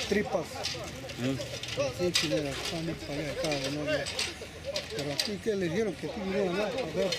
Tripas. Sí, chilena, están para acá, ¿no? Pero aquí que le dijeron que aquí vinieron a ver.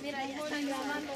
Mira, ya están grabando.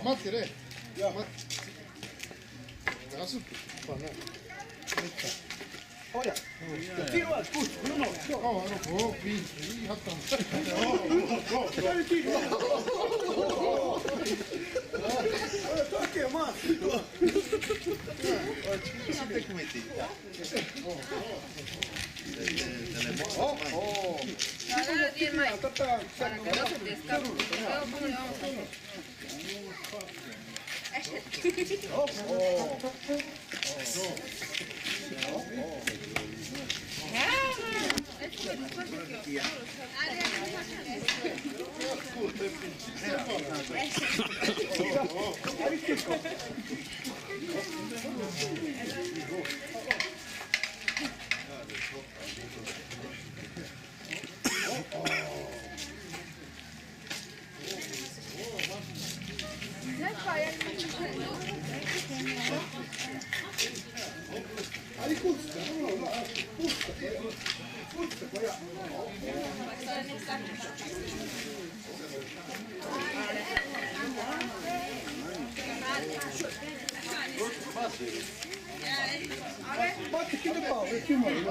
待ってね。いや、待って。安く。まあね。Olha, tira as custas, não, não. Oh, please, rapaz. Eu tô queimando. Tem que meter, tá? Ahora 10 más. Para que no se te escape. Luego, ¿cómo le vamos a hacer? Bate aqui no pau, aqui, mano.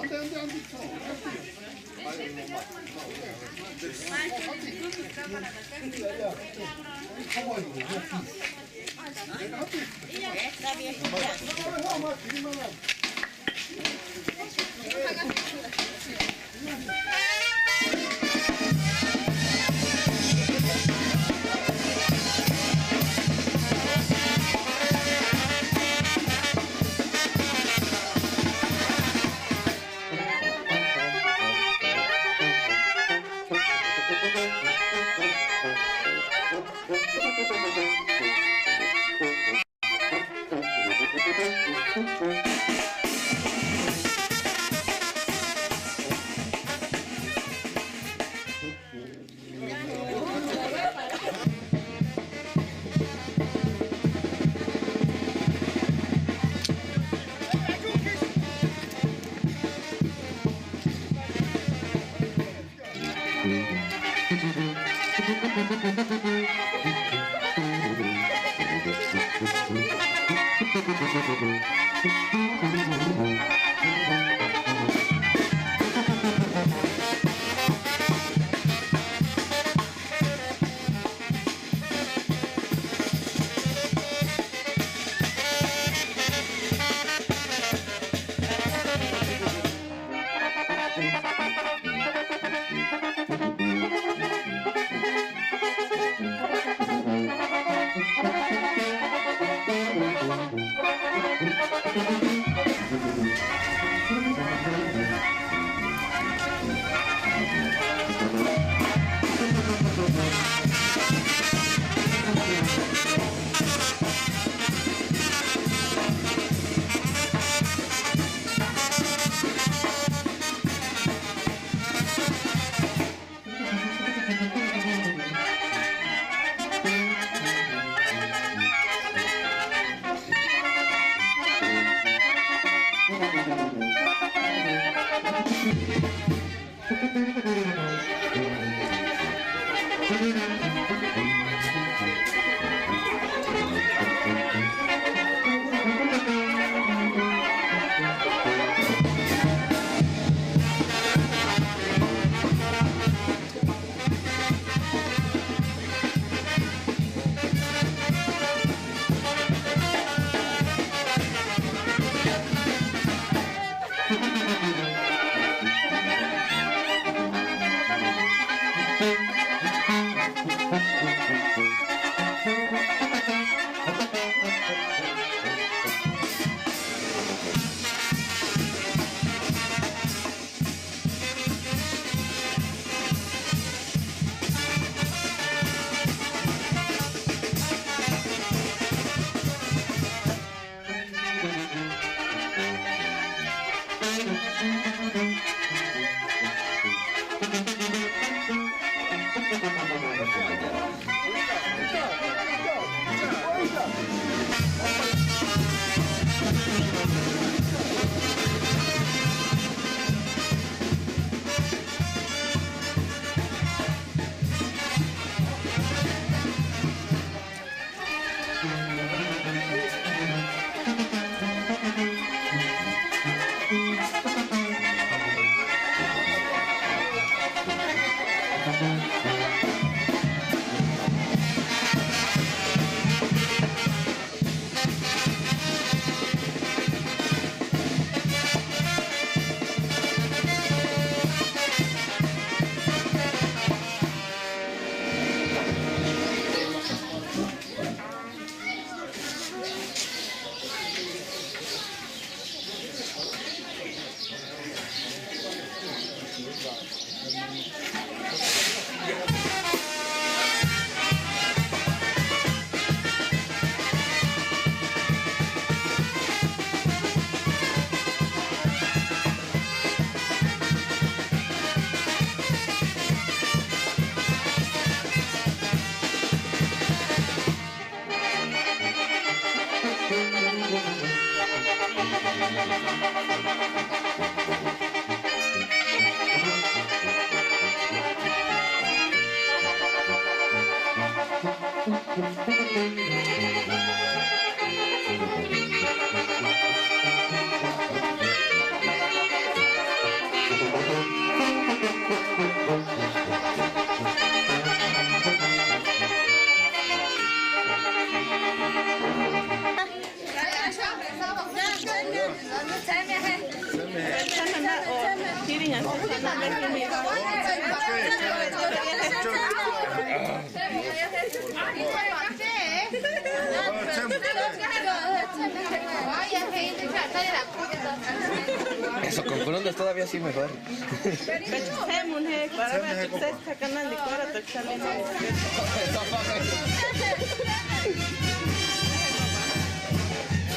Eso con coronas todavía sí mejor.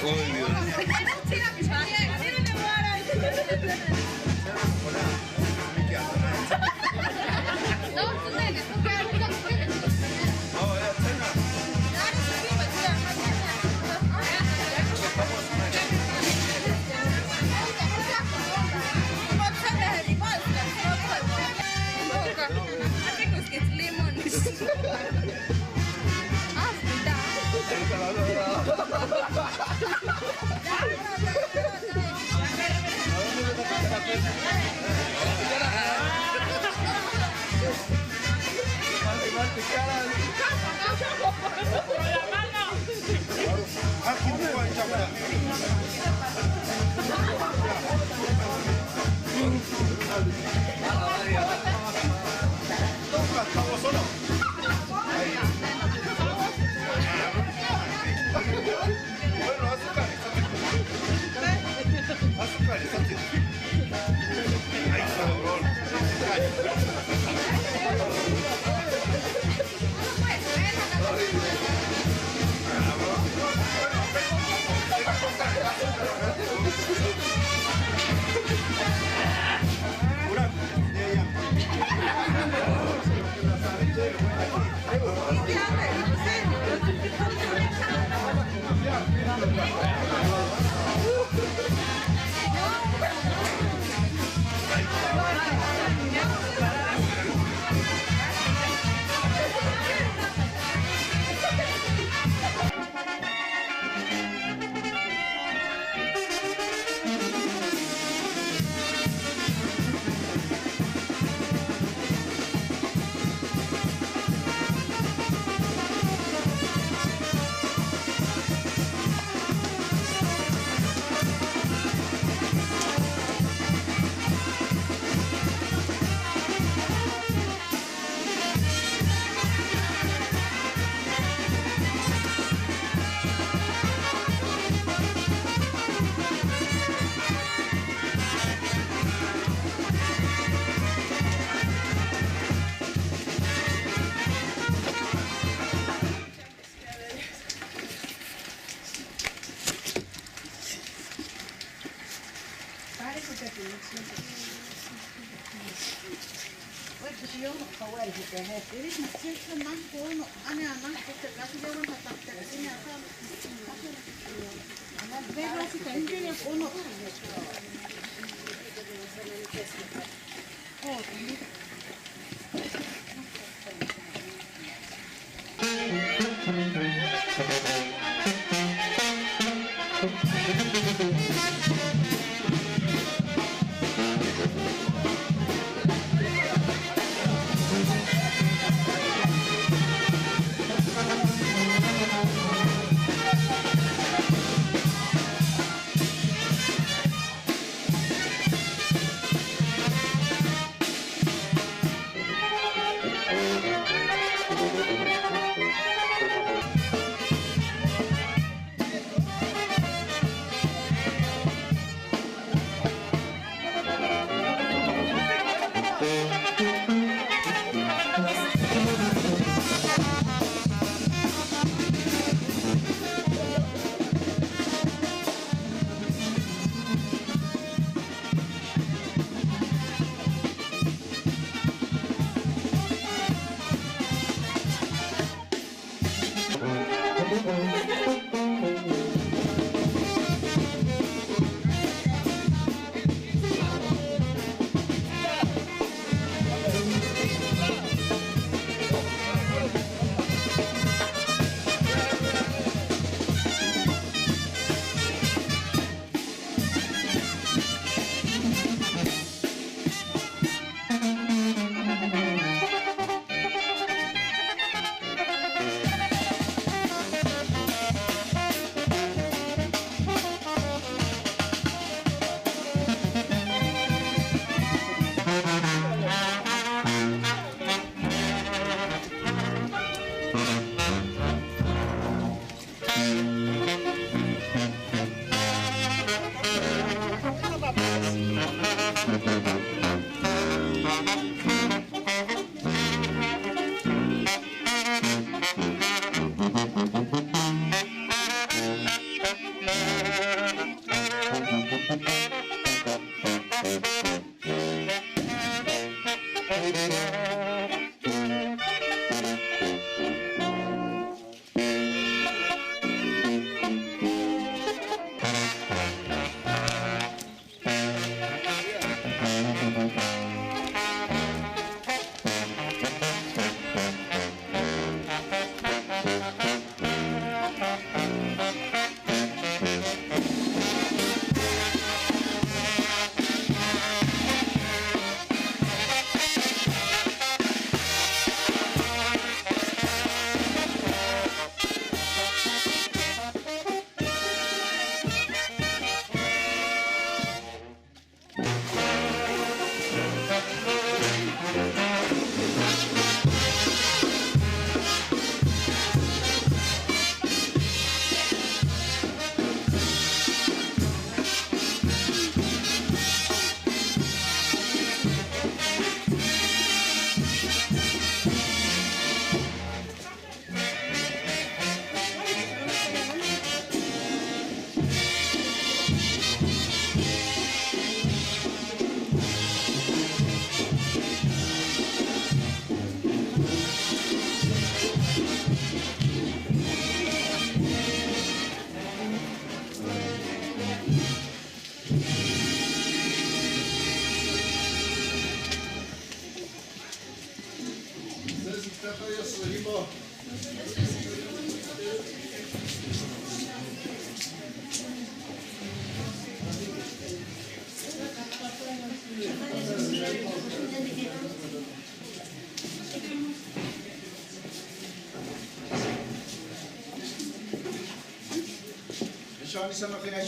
Uy, Dios.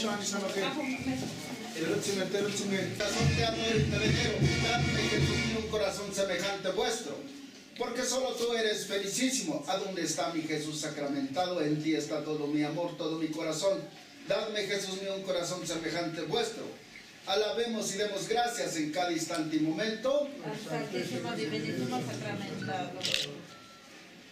Shani Sanoje. Corazón de amor y teredero, dadme Jesús un corazón semejante a vuestro, porque solo tú eres felicísimo. ¿A dónde está mi Jesús sacramentado? En ti está todo mi amor, todo mi corazón. Dadme Jesús mío un corazón semejante a vuestro. Alabemos y demos gracias en cada instante y momento. Al Santísimo Divinísimo Sacramentado.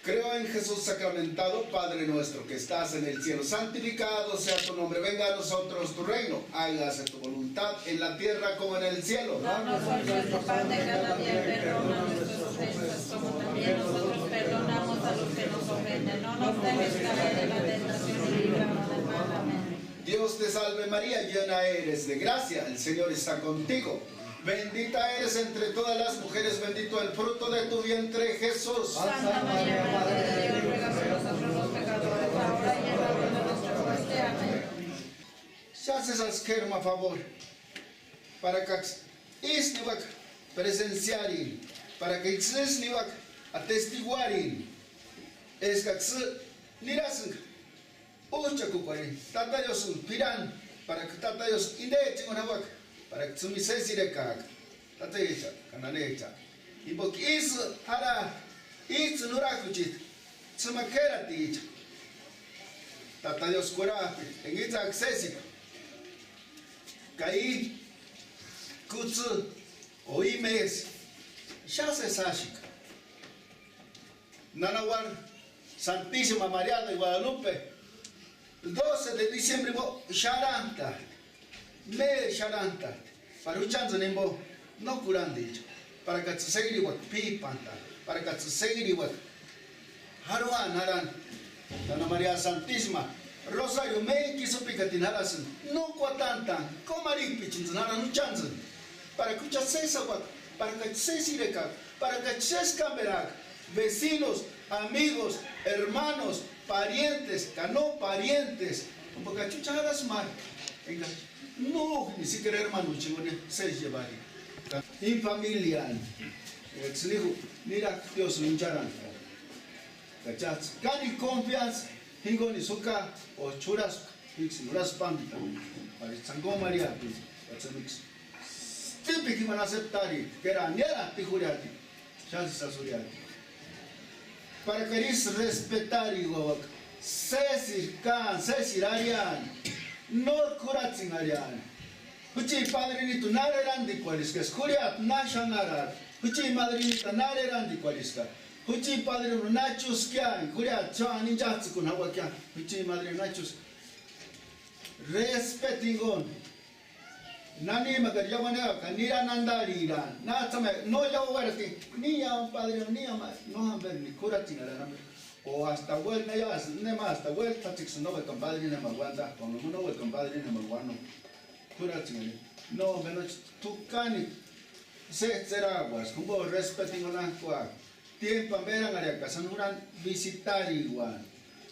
Creo en Jesús sacramentado, Padre nuestro que estás en el cielo, santificado sea tu nombre, venga a nosotros tu reino, hágase tu voluntad en la tierra como en el cielo. Danos hoy nuestro pan de cada día, perdona nuestras ofensas, como también nosotros perdonamos a los que nos ofenden. No nos dejes caer en la tentación y líbranos del mal. Amén. Dios te salve María, llena eres de gracia, el Señor está contigo. Bendita eres entre todas las mujeres, bendito el fruto de tu vientre, Jesús. Santa María, Madre de Dios, ruega por nosotros los pecadores, ahora y en la hora de nuestra muerte. Amén. Se haces a favor, para que presenciarin, para que atestiguarin, es que nirasen, uchacuparin, tatayos piran, para que tatayos indechingonawak. Para que me se sire caga, tatecha, cananecha. Y porque eso hará, eso no hará cuchit, se me queda ticha. Tata Dios cura, en esta accesible. Caí, kutsu, oímes, ya se sashik. Nanawar, Santísima María de Guadalupe, 12 de diciembre, Sharanta. Me sharanta para uchanzo nembo no curan dicho para que se segui wat pi panta para que se segui wat haruan haran Dona María Santísima Rosario me quiso picatinaras no cuatanta comari pichinzaran uchanzo para que se wat para que se sireca para que se escamberac vecinos amigos hermanos parientes cano parientes porque chucharas mal no, ni siquiera hermano, chingone, se llevaría. En familia, mira, Dios un charan. ¿Cachas? Cani confianza, hingoni suka o churas, mix pamita. Para Sango María, mix. Típico van a aceptar, que era niera, tijuriati, chances asuriati. Para que respetar y Cesir Can, Cesir Arian, Nor Kuratzin Arian. Huchi padrinito narerandi cualisca, Skuriat Nashanarat, Huchi madrinita narerandi cualisca. Huchi padrino Nachus Kian, Kuriat Chani Jatskun Hawakia, Huchi madrino Nachus. Respetingon. Nani magaryawana kanira nandariran. Natame no yawarati. Ni ya padrino ni ya no hamber ni kuratina la nambre. O hasta vuelta ya nema hasta vuelta tix no ve compadre ni magwanda. Cuando no ve compadre ni magwano. Kuratina. No menos tu cani. Se seraguas. Como respetingon kwa. Tiempo ambera ngariaka sanuran visitar igual.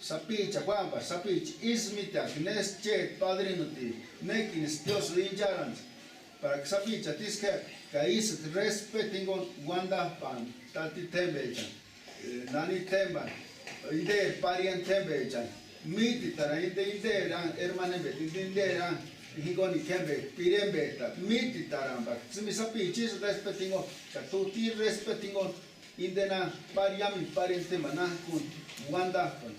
Sapicha, guamba, sapicha, ismita, nes che, padrino ti, nekins, Dios linjaran, para que sapicha, tisque, caís, respetingon, guanda pan, tati tembechan, nani temban, ide, parian tembechan, miti tara, ide, hermanebet, ide, higoni kembe, pirembeta, miti taramba, simi sapicha, respetingon, catuti respetingon, indena, pariami, parentema, kun, guanda pan.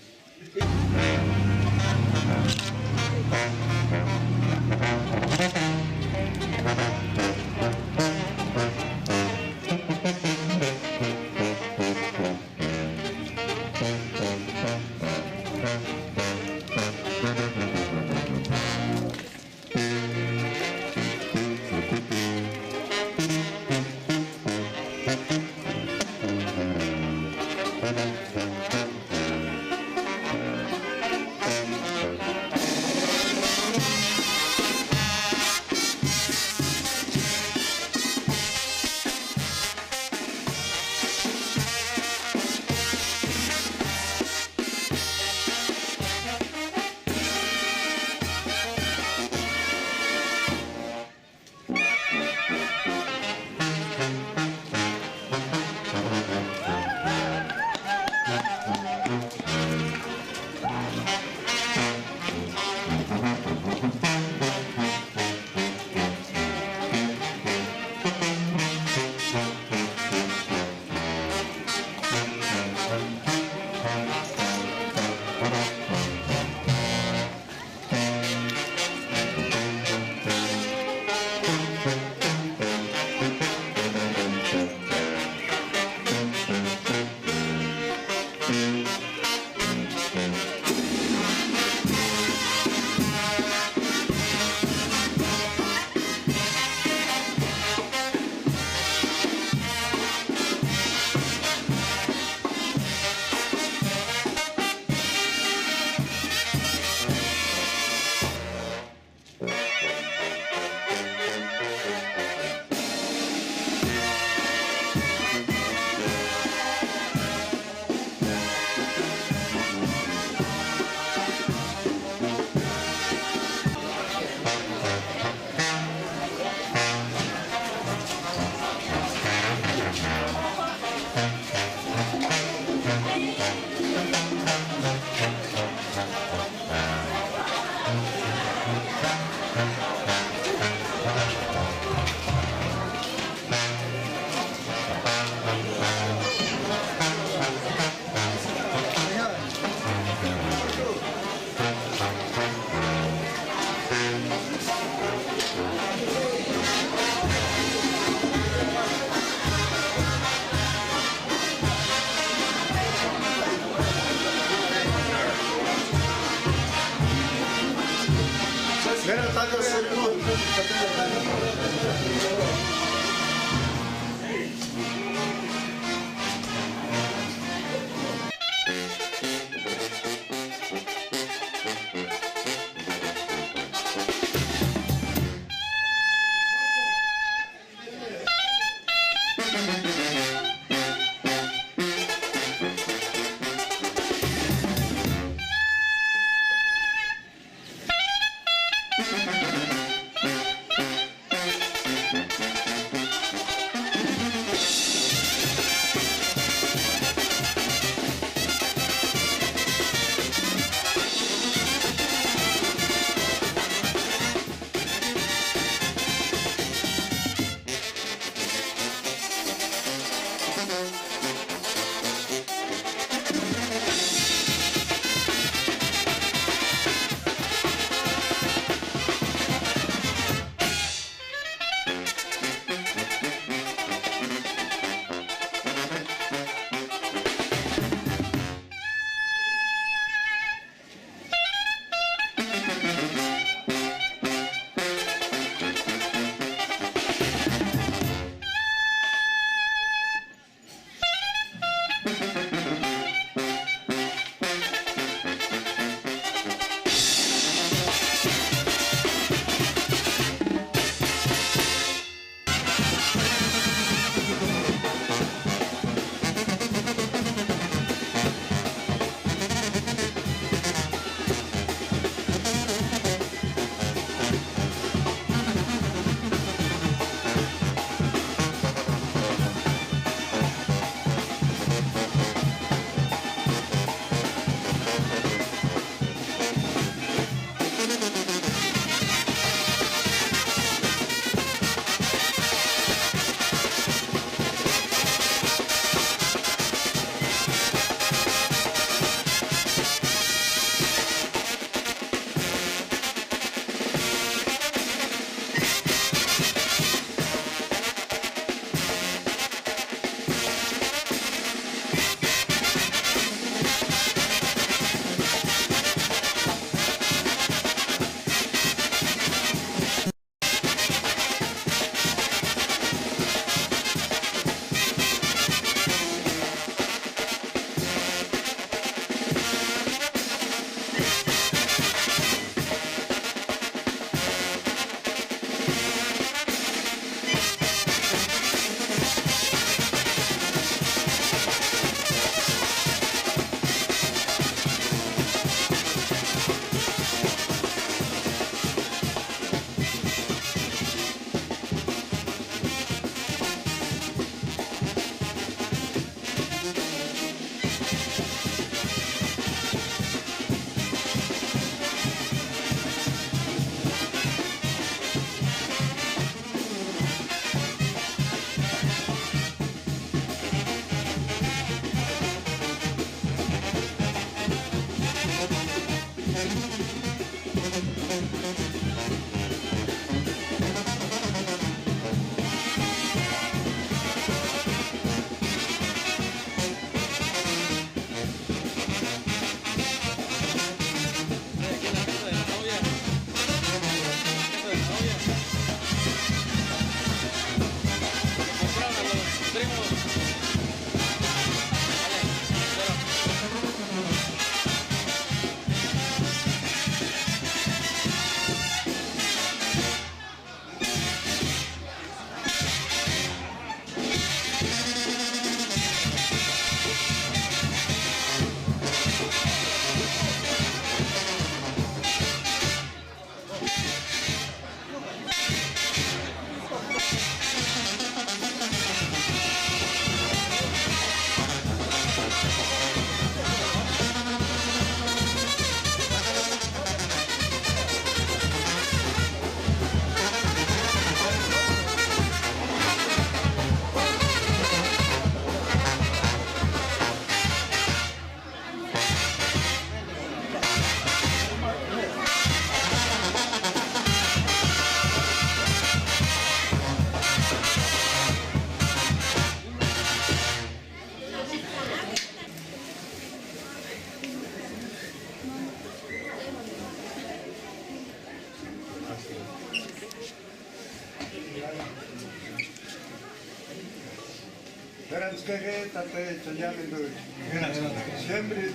Siempre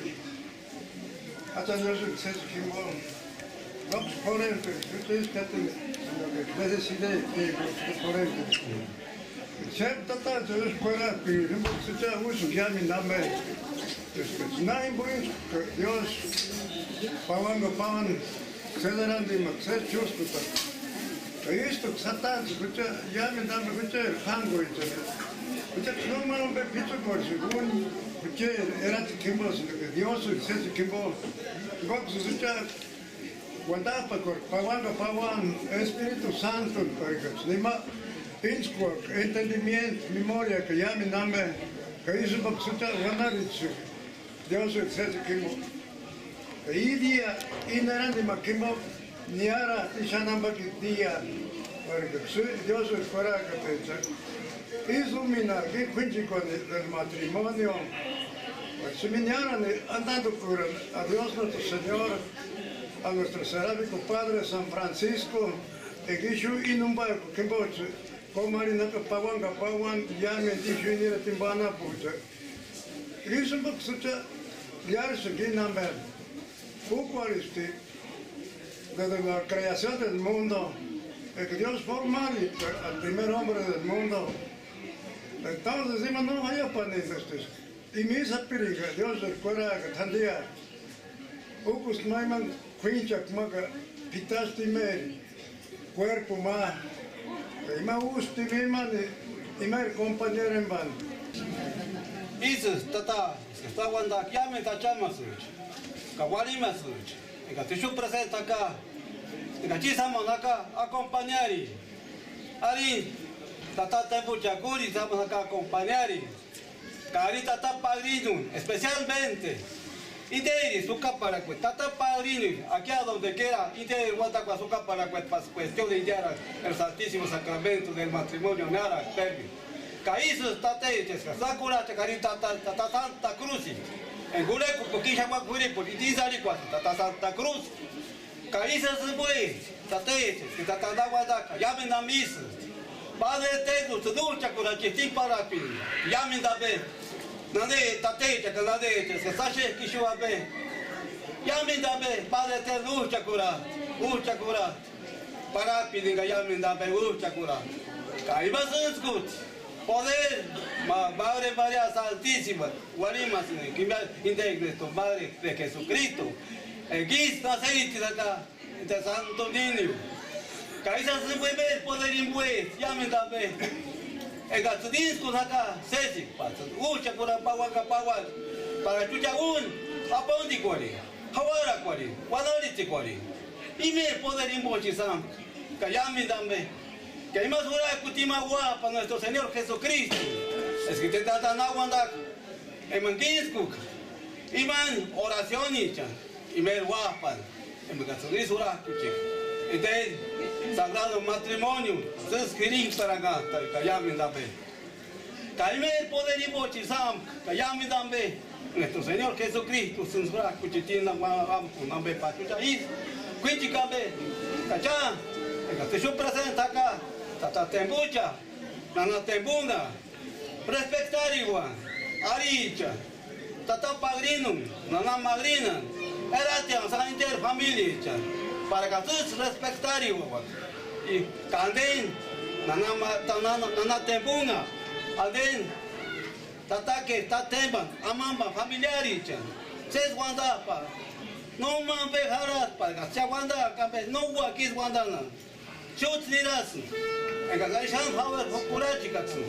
hasta nosotros no por el ustedes que necesiten por el siempre trata de fuera que se ya uso ya mi nombre nada muy Dios pagando pan se darán de más se justo esto satán escucha ya me dan escucha el hango Uite, nu mă rog pe piciul și bun, ce era schimbul, Diosul, se schimbul. God se zicea, cuando pavan, Espíritu Santo, porque nima insko, entendimiento, memoria, que ya mi nombre, que hizo para que se ganarichu, Diosul, se schimbul. Y día, inerente makimo, niara, ishanamba que día, porque Diosul fuera que te ilumina que cuente con el matrimonio. Si mañana andando por a Dios nuestro Señor, a nuestro seráfico Padre San Francisco, y que yo inumba que boche, como marina que pawan, ya me dijo ni la timbana pucha. Y eso me sucha, ya es que namber. Poco este desde la creación del mundo, que Dios formó al primer hombre del mundo. Entonces decimos, no vaya para estos. Y me hizo periga, Dios recuerda que tandía. Ocus maiman quincha maga pitaste meri, cuerpo más. Y me gusta y me compañero en van. Isus, tata, está cuando aquí me tachamos, cagualimas, y que te presenta acá, y que aquí estamos acá, acompañar. Ari, tata te buchacuri, estamos acá a acompañar. Cari tata padrino, especialmente. Y de su para que tata padrino, aquí a donde quiera, y de guata con su para que cuestión de indiar el Santísimo Sacramento del matrimonio, nada, perdi. Caísos tate, sakura, cari tata Santa Cruz. En Guleco, porque ya va a ocurrir, porque dice tata Santa Cruz. Caísos se fue, tate, que tata da guadaca, llamen a misa. Padre eterno, se dulce con la chestín para ti, llamen a ver. Nade, tate, que nade, que se sache que yo a ver. Llamen a ver, Padre eterno, dulce cura. Para pedir que llamen a ver, dulce cura. Caímas en escucha. Poder, Madre María Santísima, guarimas, que me integre tu Madre de Jesucristo. El guista aceite de acá, de Santo Niño. Caídas se puede ver poder impuesto, llamen también. El gasolín acá, sesi, ucha con la paguan, para chucha apondi cuari, jawara cuari, guadalite cuari. Y me poder impuesto, que llamen también. Que hay más hora que última guapa nuestro Señor Jesucristo. Es que te tratan aguantar. En manquisco. Y man, oración y y me guapan, en mi caso de Isura, entonces, sagrado matrimonio, se escribe para acá, callame también. Caime el poder y bochizam, callame también. Nuestro Señor Jesucristo, censura, cuchitina, vamos, nambe, pachucha, y cuichicabe, cachá, te yo presenta acá, tata tembucha, nana tembuna, respectar igual, aricha, tata padrino, nana madrina, era tian, sa inter familia, para que todos respectar igual. Y canden, nana tembuna, alden, Tatake, tatemban, amamba, familiares, se guanda pa, no mambe harat pa, se guanda, cabe, no guakis guandana, chut niras, en que shan power, hokurachi katsu,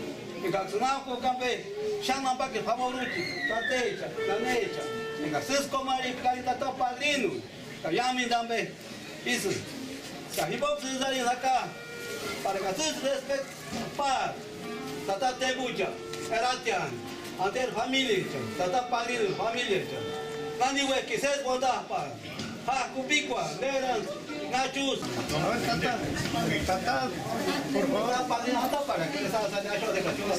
en que nako cabe, shan mamba que favoruchi, tatecha, tanecha, en que se comari, caritata padrino, cayami dambe, isso, se a hipop se zari acá, para que se respect, pa, tatate bucha. Eratian, anter familia, tata padrino familia. Nani we que se guarda pa, ha cubicua, leran, nachus. Tata, por favor. Padrino hasta para que les haga salir de cachuela.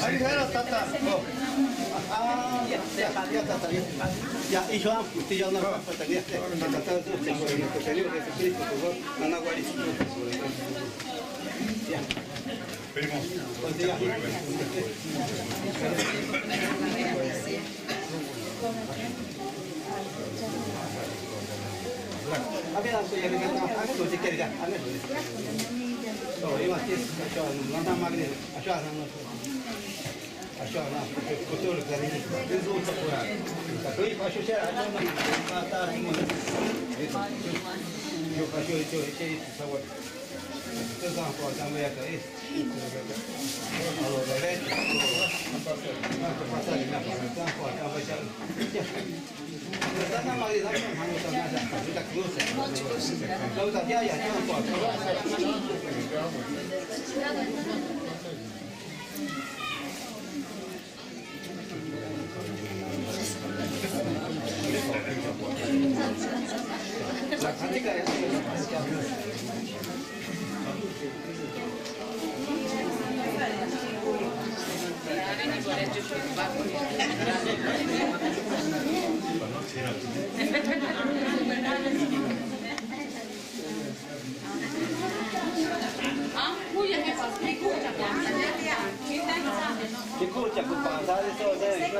Ahí era tata. Ah, ya tata. Ya, y yo si yo no falta que tata tengo el Señor Jesucristo, por favor, nana guaris. Ya. Pedimos. Entonces vamos a cambiar acá esto. A lo derecho. Escucha, compadre, todo eso.